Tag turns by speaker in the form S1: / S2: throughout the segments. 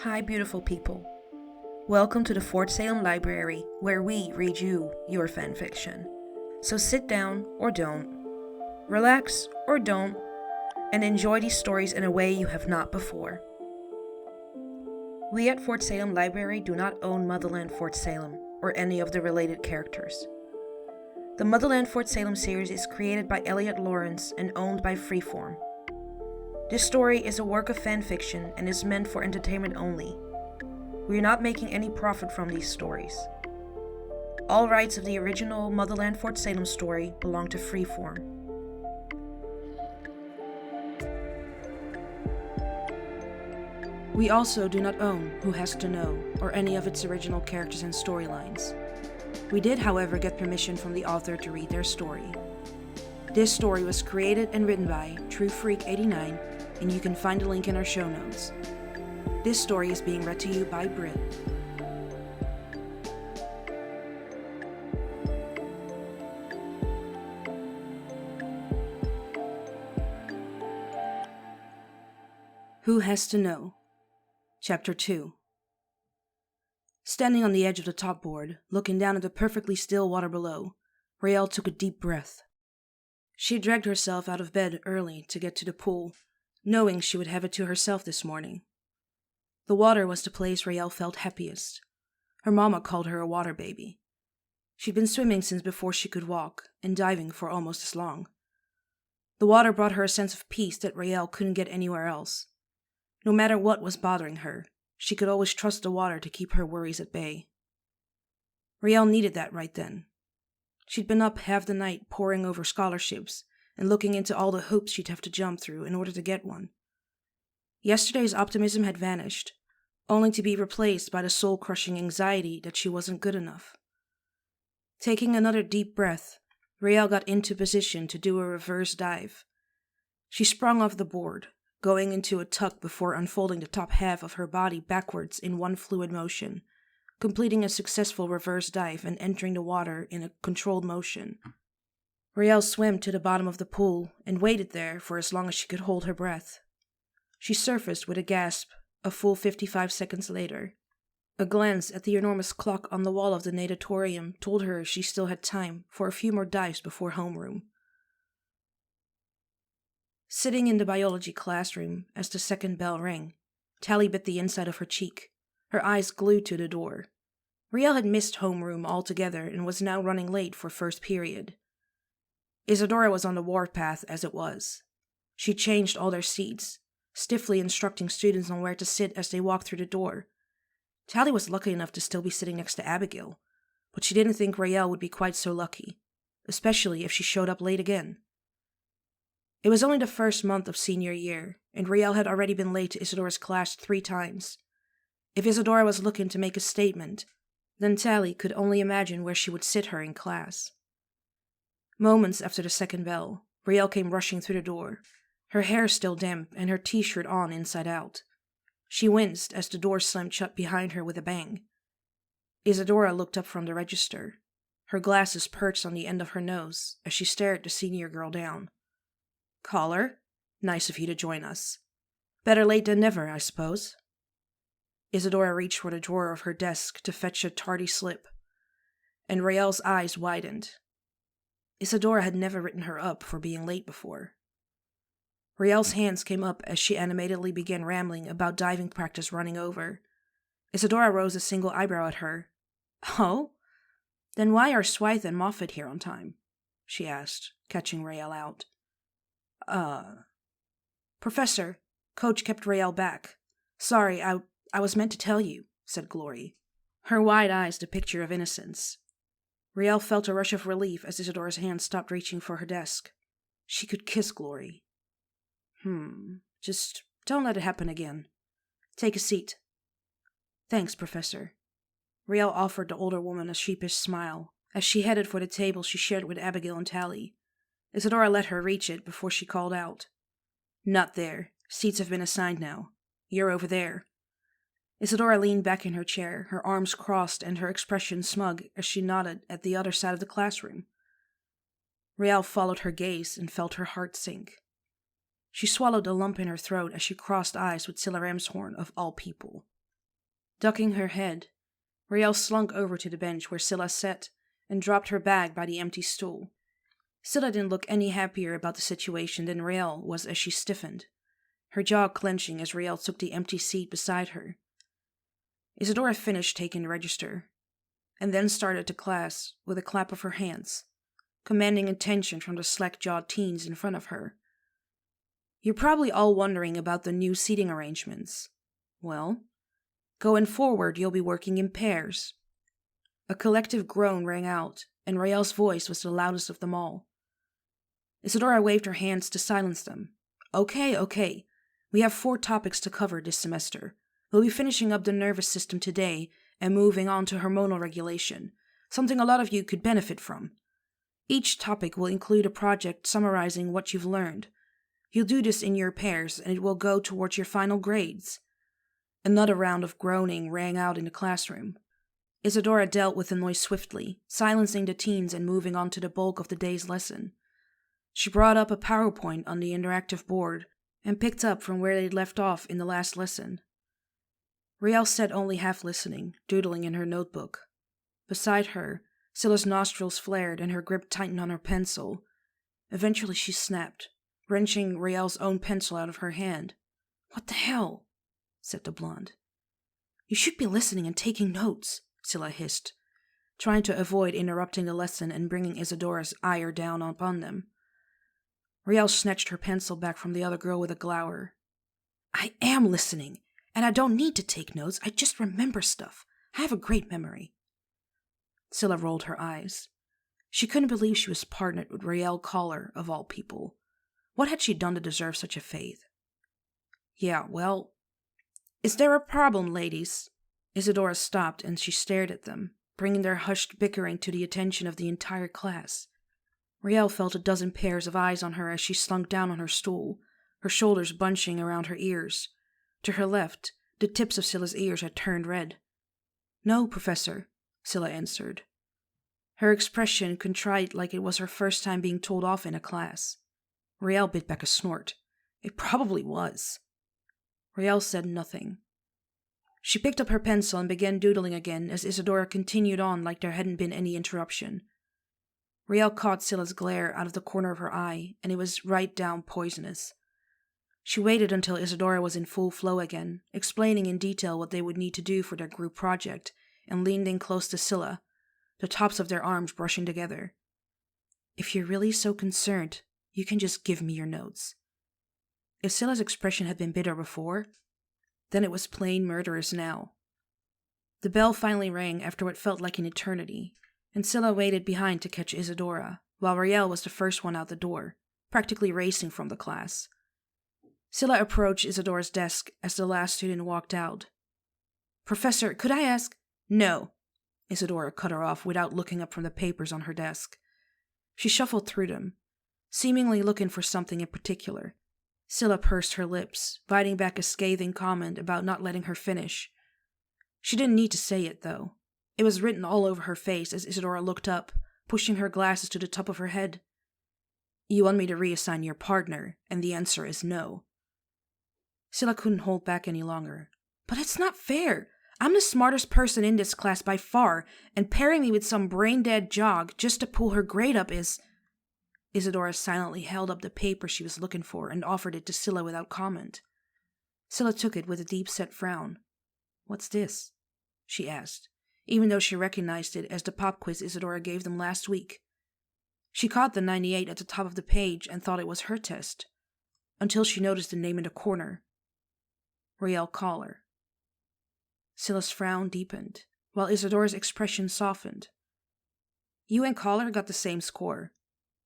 S1: Hi, beautiful people. Welcome to the Fort Salem Library, where we read you your fanfiction. So sit down or don't, relax or don't, and enjoy these stories in a way you have not before. We at Fort Salem Library do not own Motherland Fort Salem or any of the related characters. The Motherland Fort Salem series is created by Elliot Lawrence and owned by Freeform. This story is a work of fanfiction and is meant for entertainment only. We are not making any profit from these stories. All rights of the original Motherland Fort Salem story belong to Freeform. We also do not own Who Has to Know or any of its original characters and storylines. We did, however, get permission from the author to read their story. This story was created and written by TrueFreak89, and you can find a link in our show notes. This story is being read to you by Britt. Who Has to Know? Chapter 2. Standing on the edge of the top board, looking down at the perfectly still water below, Raelle took a deep breath. She dragged herself out of bed early to get to the pool, knowing she would have it to herself this morning. The water was the place Raelle felt happiest. Her mama called her a water baby. She'd been swimming since before she could walk, and diving for almost as long. The water brought her a sense of peace that Raelle couldn't get anywhere else. No matter what was bothering her, she could always trust the water to keep her worries at bay. Raelle needed that right then. She'd been up half the night poring over scholarships and looking into all the hoops she'd have to jump through in order to get one. Yesterday's optimism had vanished, only to be replaced by the soul-crushing anxiety that she wasn't good enough. Taking another deep breath, Raelle got into position to do a reverse dive. She sprung off the board, going into a tuck before unfolding the top half of her body backwards in one fluid motion, completing a successful reverse dive and entering the water in a controlled motion. Raelle swam to the bottom of the pool and waited there for as long as she could hold her breath. She surfaced with a gasp a full 55 seconds later. A glance at the enormous clock on the wall of the natatorium told her she still had time for a few more dives before homeroom. Sitting in the biology classroom as the second bell rang, Tally bit the inside of her cheek, her eyes glued to the door. Raelle had missed homeroom altogether and was now running late for first period. Isadora was on the warpath as it was. She changed all their seats, stiffly instructing students on where to sit as they walked through the door. Tally was lucky enough to still be sitting next to Abigail, but she didn't think Raelle would be quite so lucky, especially if she showed up late again. It was only the first month of senior year, and Raelle had already been late to Isadora's class 3 times. If Isadora was looking to make a statement, then Tally could only imagine where she would sit her in class. Moments after the second bell, Raelle came rushing through the door, her hair still damp and her t-shirt on inside out. She winced as the door slammed shut behind her with a bang. Isadora looked up from the register, her glasses perched on the end of her nose as she stared the senior girl down. "Caller, nice of you to join us. Better late than never, I suppose." Isadora reached for the drawer of her desk to fetch a tardy slip, and Raelle's eyes widened. Isadora had never written her up for being late before. Raelle's hands came up as she animatedly began rambling about diving practice running over. Isadora rose a single eyebrow at her. "Oh? Then why are Swithe and Moffat here on time?" she asked, catching Raelle out. Professor, Coach kept Raelle back. Sorry, I was meant to tell you," said Glory, her wide eyes the picture of innocence. Raelle felt a rush of relief as Isadora's hand stopped reaching for her desk. She could kiss Glory. Just don't let it happen again. Take a seat." "Thanks, Professor." Raelle offered the older woman a sheepish smile as she headed for the table she shared with Abigail and Tally. Isadora let her reach it before she called out. "Not there. Seats have been assigned now. You're over there." Isadora leaned back in her chair, her arms crossed and her expression smug as she nodded at the other side of the classroom. Raelle followed her gaze and felt her heart sink. She swallowed a lump in her throat as she crossed eyes with Silla Ramshorn of all people. Ducking her head, Riel slunk over to the bench where Scylla sat and dropped her bag by the empty stool. Scylla didn't look any happier about the situation than Riel was as she stiffened, her jaw clenching as Riel took the empty seat beside her. Isadora finished taking the register, and then started to class with a clap of her hands, commanding attention from the slack-jawed teens in front of her. You're probably all wondering about the new seating arrangements. Well, going forward you'll be working in pairs. A collective groan rang out, and Rael's voice was the loudest of them all. Isadora waved her hands to silence them. Okay. We have 4 topics to cover this semester. We'll be finishing up the nervous system today and moving on to hormonal regulation, something a lot of you could benefit from. Each topic will include a project summarizing what you've learned. You'll do this in your pairs, and it will go towards your final grades. Another round of groaning rang out in the classroom. Isadora dealt with the noise swiftly, silencing the teens and moving on to the bulk of the day's lesson. She brought up a PowerPoint on the interactive board and picked up from where they'd left off in the last lesson. Riel sat only half listening, doodling in her notebook. Beside her, Scylla's nostrils flared and her grip tightened on her pencil. Eventually she snapped, wrenching Riel's own pencil out of her hand. "What the hell?" said the blonde. "You should be listening and taking notes," Scylla hissed, trying to avoid interrupting the lesson and bringing Isadora's ire down upon them. Riel snatched her pencil back from the other girl with a glower. "I am listening, and I don't need to take notes. I just remember stuff. I have a great memory." Scylla rolled her eyes. She couldn't believe she was partnered with Riel Collar, of all people. What had she done to deserve such a fate? "Yeah, well, is there a problem, ladies?" Isadora stopped and she stared at them, bringing their hushed bickering to the attention of the entire class. Riel felt a dozen pairs of eyes on her as she slunk down on her stool, her shoulders bunching around her ears. To her left, the tips of Scylla's ears had turned red. "No, Professor," Scylla answered, her expression contrite like it was her first time being told off in a class. Riel bit back a snort. It probably was. Riel said nothing. She picked up her pencil and began doodling again as Isadora continued on like there hadn't been any interruption. Riel caught Scylla's glare out of the corner of her eye, and it was right down poisonous. She waited until Isadora was in full flow again, explaining in detail what they would need to do for their group project, and leaned in close to Scylla, the tops of their arms brushing together. "If you're really so concerned, you can just give me your notes." If Scylla's expression had been bitter before, then it was plain murderous now. The bell finally rang after what felt like an eternity, and Scylla waited behind to catch Isadora, while Riel was the first one out the door, practically racing from the class. Scylla approached Isadora's desk as the last student walked out. "Professor, could I ask—" "No," Isadora cut her off without looking up from the papers on her desk. She shuffled through them, seemingly looking for something in particular. Scylla pursed her lips, biting back a scathing comment about not letting her finish. She didn't need to say it, though. It was written all over her face as Isadora looked up, pushing her glasses to the top of her head. "You want me to reassign your partner, and the answer is no." Scylla couldn't hold back any longer. "But it's not fair. I'm the smartest person in this class by far, and pairing me with some brain-dead jog just to pull her grade up is—" Isadora silently held up the paper she was looking for and offered it to Scylla without comment. Scylla took it with a deep-set frown. "What's this?" she asked, even though she recognized it as the pop quiz Isadora gave them last week. She caught the 98 at the top of the page and thought it was her test, until she noticed the name in the corner. Riel Collar. Scylla's frown deepened, while Isadora's expression softened. "You and Collar got the same score.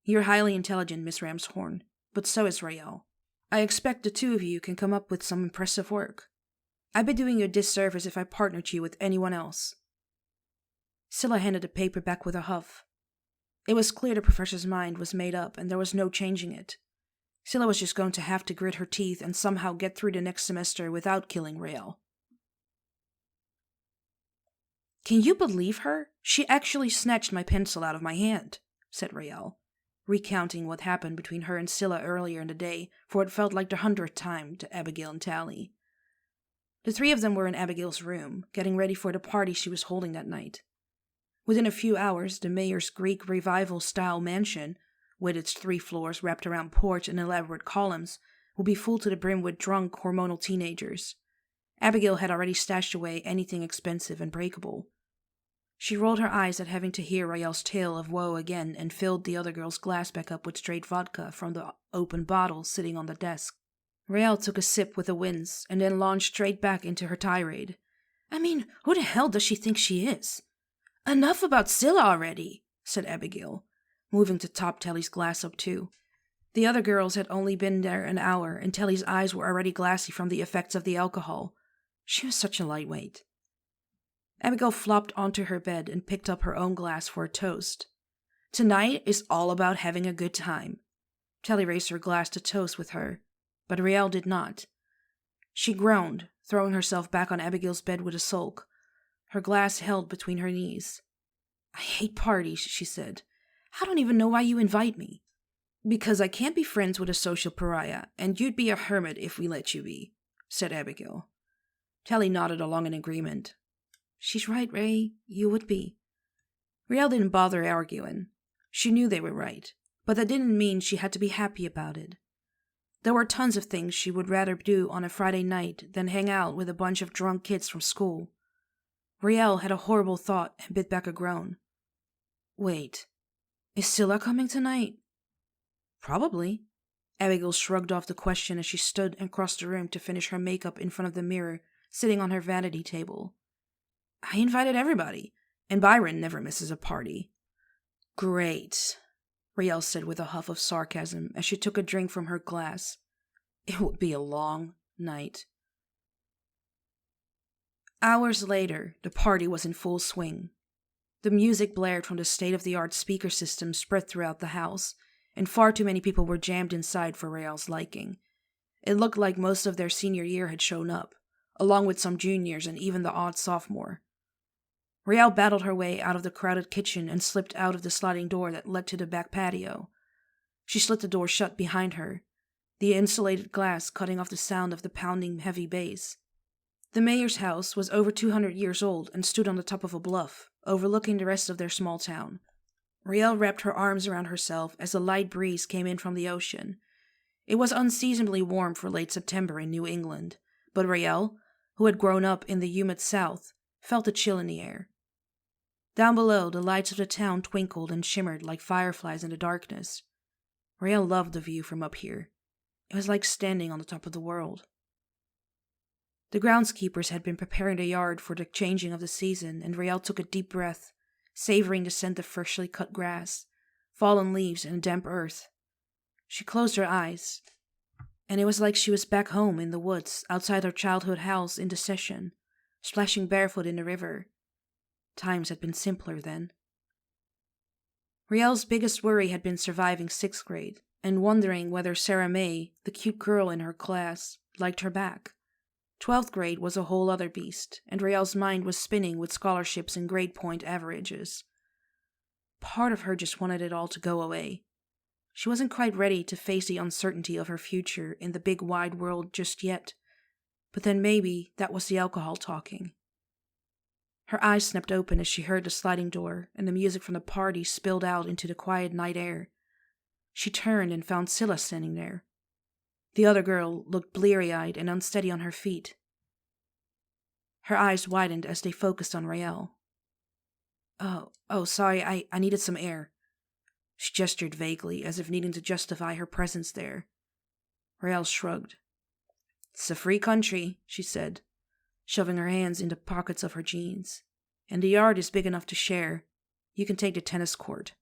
S1: You're highly intelligent, Miss Ramshorn, but so is Riel. I expect the two of you can come up with some impressive work. I'd be doing you a disservice if I partnered you with anyone else." Scylla handed the paper back with a huff. It was clear the professor's mind was made up, and there was no changing it. Scylla was just going to have to grit her teeth and somehow get through the next semester without killing Riel. "Can you believe her? She actually snatched my pencil out of my hand," said Riel, recounting what happened between her and Scylla earlier in the day for what felt like the 100th time to Abigail and Tally. The three of them were in Abigail's room, getting ready for the party she was holding that night. Within a few hours, the mayor's Greek revival-style mansion, with its 3 floors wrapped around porch and elaborate columns, would be full to the brim with drunk, hormonal teenagers. Abigail had already stashed away anything expensive and breakable. She rolled her eyes at having to hear Rael's tale of woe again and filled the other girl's glass back up with straight vodka from the open bottle sitting on the desk. Rael took a sip with a wince and then launched straight back into her tirade. I mean, who the hell does she think she is? Enough about Scylla already, said Abigail, moving to top Telly's glass up too. The other girls had only been there an hour, and Telly's eyes were already glassy from the effects of the alcohol. She was such a lightweight. Abigail flopped onto her bed and picked up her own glass for a toast. Tonight is all about having a good time. Telly raised her glass to toast with her, but Rael did not. She groaned, throwing herself back on Abigail's bed with a sulk, her glass held between her knees. I hate parties, she said. I don't even know why you invite me. Because I can't be friends with a social pariah, and you'd be a hermit if we let you be, said Abigail. Telly nodded along in agreement. She's right, Ray. You would be. Rael didn't bother arguing. She knew they were right, but that didn't mean she had to be happy about it. There were tons of things she would rather do on a Friday night than hang out with a bunch of drunk kids from school. Rael had a horrible thought and bit back a groan. Wait, is Scylla coming tonight? Probably. Abigail shrugged off the question as she stood and crossed the room to finish her makeup in front of the mirror sitting on her vanity table. I invited everybody, and Byron never misses a party. Great, Rael said with a huff of sarcasm as she took a drink from her glass. It would be a long night. Hours later, the party was in full swing. The music blared from the state-of-the-art speaker system spread throughout the house, and far too many people were jammed inside for Rael's liking. It looked like most of their senior year had shown up, along with some juniors and even the odd sophomore. Rael battled her way out of the crowded kitchen and slipped out of the sliding door that led to the back patio. She slit the door shut behind her, the insulated glass cutting off the sound of the pounding heavy bass. The mayor's house was over 200 years old and stood on the top of a bluff, overlooking the rest of their small town. Rael wrapped her arms around herself as a light breeze came in from the ocean. It was unseasonably warm for late September in New England, but Rael, who had grown up in the humid South, felt a chill in the air. Down below, the lights of the town twinkled and shimmered like fireflies in the darkness. Rael loved the view from up here. It was like standing on the top of the world. The groundskeepers had been preparing the yard for the changing of the season, and Rael took a deep breath, savoring the scent of freshly cut grass, fallen leaves, and damp earth. She closed her eyes, and it was like she was back home in the woods outside her childhood house in the Session, splashing barefoot in the river. Times had been simpler then. Rael's biggest worry had been surviving 6th grade and wondering whether Sarah May, the cute girl in her class, liked her back. 12th grade was a whole other beast, and Rael's mind was spinning with scholarships and grade point averages. Part of her just wanted it all to go away. She wasn't quite ready to face the uncertainty of her future in the big wide world just yet, but then maybe that was the alcohol talking. Her eyes snapped open as she heard the sliding door, and the music from the party spilled out into the quiet night air. She turned and found Scylla standing there. The other girl looked bleary-eyed and unsteady on her feet. Her eyes widened as they focused on Rael. Oh, sorry, I needed some air. She gestured vaguely, as if needing to justify her presence there. Rael shrugged. It's a free country, she said, shoving her hands into pockets of her jeans. And the yard is big enough to share. You can take the tennis court.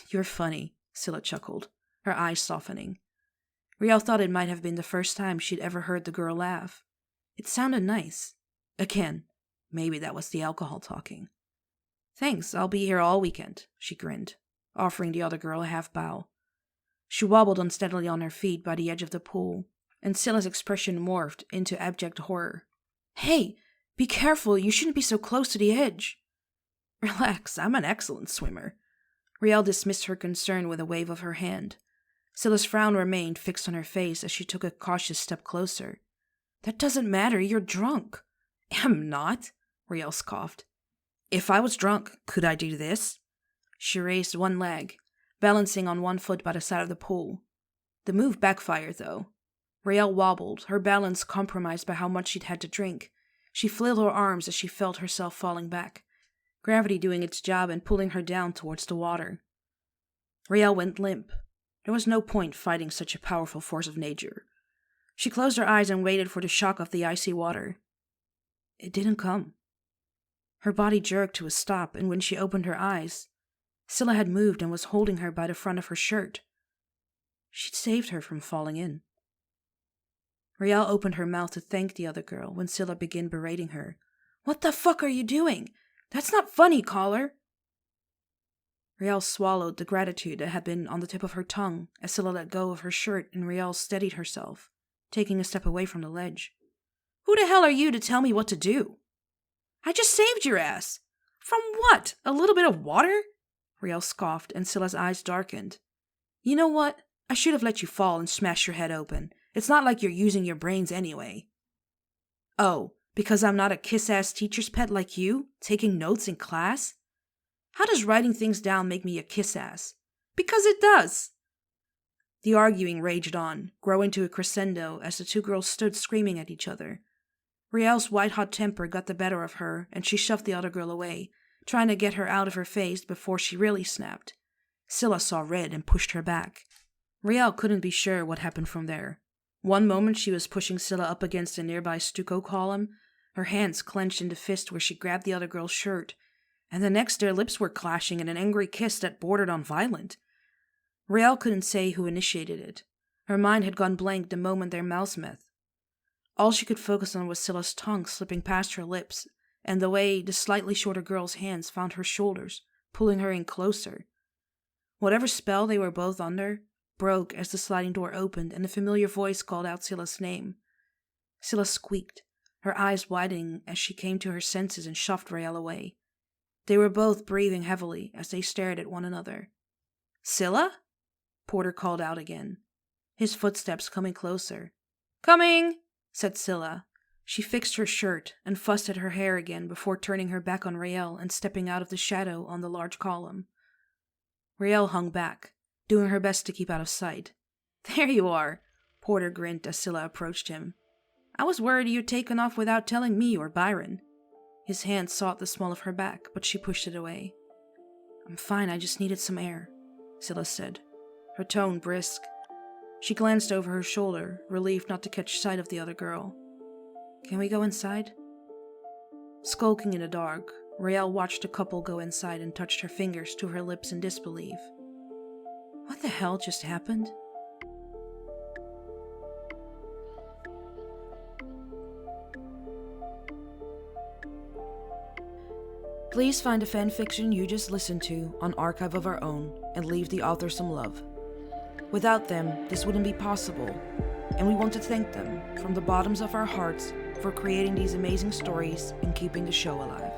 S1: You're funny, Scylla chuckled, her eyes softening. Rael thought it might have been the first time she'd ever heard the girl laugh. It sounded nice. Again, maybe that was the alcohol talking. Thanks, I'll be here all weekend, she grinned, offering the other girl a half bow. She wobbled unsteadily on her feet by the edge of the pool, and Scylla's expression morphed into abject horror. Hey, be careful, you shouldn't be so close to the edge. Relax, I'm an excellent swimmer. Rael dismissed her concern with a wave of her hand. Scylla's frown remained fixed on her face as she took a cautious step closer. That doesn't matter, you're drunk. I'm not, Riel scoffed. If I was drunk, could I do this? She raised one leg, balancing on one foot by the side of the pool. The move backfired, though. Riel wobbled, her balance compromised by how much she'd had to drink. She flailed her arms as she felt herself falling back, gravity doing its job and pulling her down towards the water. Riel went limp. There was no point fighting such a powerful force of nature. She closed her eyes and waited for the shock of the icy water. It didn't come. Her body jerked to a stop, and when she opened her eyes, Scylla had moved and was holding her by the front of her shirt. She'd saved her from falling in. Riel opened her mouth to thank the other girl when Scylla began berating her. What the fuck are you doing? That's not funny, caller. Riel swallowed the gratitude that had been on the tip of her tongue as Scylla let go of her shirt and Riel steadied herself, taking a step away from the ledge. Who the hell are you to tell me what to do? I just saved your ass. From what? A little bit of water? Riel scoffed and Scylla's eyes darkened. You know what? I should have let you fall and smash your head open. It's not like you're using your brains anyway. Oh, because I'm not a kiss-ass teacher's pet like you, taking notes in class? How does writing things down make me a kiss-ass? Because it does. The arguing raged on, growing to a crescendo as the two girls stood screaming at each other. Riel's white-hot temper got the better of her, and she shoved the other girl away, trying to get her out of her face before she really snapped. Scylla saw red and pushed her back. Riel couldn't be sure what happened from there. One moment she was pushing Scylla up against a nearby stucco column, her hands clenched in the fist where she grabbed the other girl's shirt, and the next their lips were clashing in an angry kiss that bordered on violent. Riel couldn't say who initiated it. Her mind had gone blank the moment their mouths met. All she could focus on was Scylla's tongue slipping past her lips, and the way the slightly shorter girl's hands found her shoulders, pulling her in closer. Whatever spell they were both under broke as the sliding door opened and a familiar voice called out Scylla's name. Scylla squeaked, her eyes widening as she came to her senses and shoved Riel away. They were both breathing heavily as they stared at one another. Scylla? Porter called out again, his footsteps coming closer. Coming, said Scylla. She fixed her shirt and fussed at her hair again before turning her back on Riel and stepping out of the shadow on the large column. Riel hung back, doing her best to keep out of sight. There you are, Porter grinned as Scylla approached him. I was worried you'd taken off without telling me or Byron. His hand sought the small of her back, but she pushed it away. I'm fine, I just needed some air, Scylla said, her tone brisk. She glanced over her shoulder, relieved not to catch sight of the other girl. Can we go inside? Skulking in the dark, Riel watched the couple go inside and touched her fingers to her lips in disbelief. What the hell just happened? Please find the fanfiction you just listened to on Archive of Our Own and leave the author some love. Without them, this wouldn't be possible, and we want to thank them from the bottoms of our hearts for creating these amazing stories and keeping the show alive.